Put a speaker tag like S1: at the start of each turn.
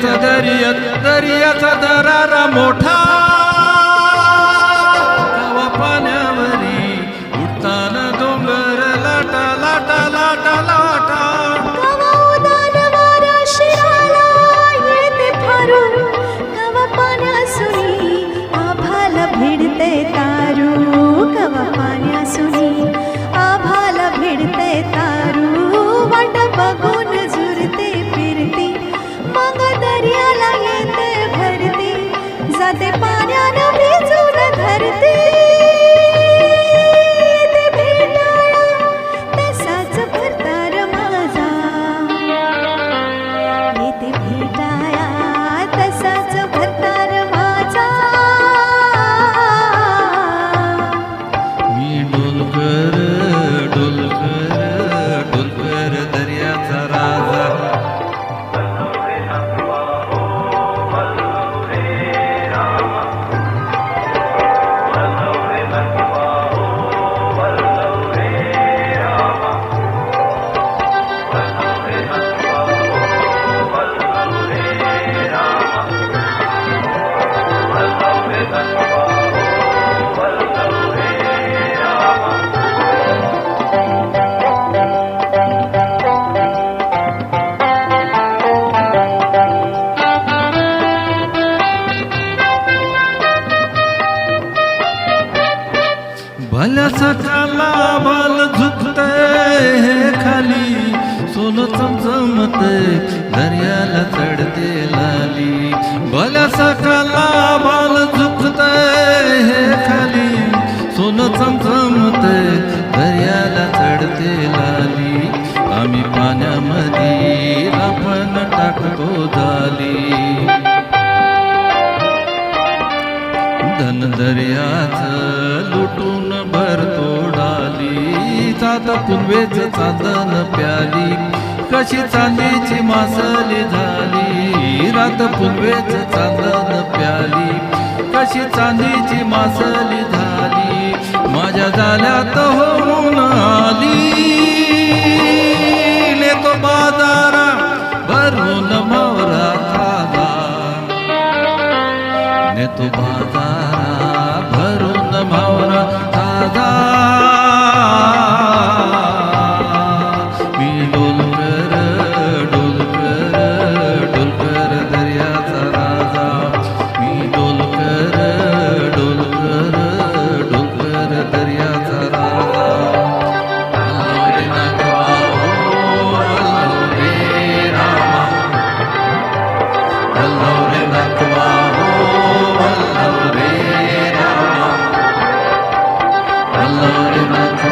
S1: दर्याचा दरारा मोठा कवा पाण्यावरी उडताना डोंगर लाटा लाटा लाटा लाटा
S2: कवा उदान वारा शिराला येते फारून कवा पाण्यासुनी आभाला भिडते तारू कवा पाण्यासुनी आभाला भिडते तारू वाट बघून झुरते फिरती मग दर्याला येते भरती जाते पाण्यानं भिजून धरती येते भेटाळा तसाच भरतार माझा येते भेटाळा तसाच भरतार माझा
S1: मी डोलकर डोलकर डोलकर दर्याचा राजा भल्या सकाला बाल झुकते हे खाली सोनं चमचमते दर्याला चढते लाली भल्या सकाला बाल झुकते हे खाली सोनं चमचमते दर्याला चढते लाली आम्ही पाण्यामध्ये आपण टाकतो झाली धन दर्याचं लुटून भरतो डाली चांद पुनवेच चांदन प्याली कशी चांदीची मासली झाली रात पुनवेच चांदन प्याली कशी चांदीची मासली झाली माझ्या जाल्यात होऊन आली नेतो बाजारा भरून मावरा ताजा नेतो बाजारा भरून मावरा ताजा मी डोलकर डोलकर डोलकर दर्याचा राजा मी डोलकर डोलकर डोलकर दर्याचा राजा रे नाथवा हो रे रामा रे नाथवा रे रामा रे नाथ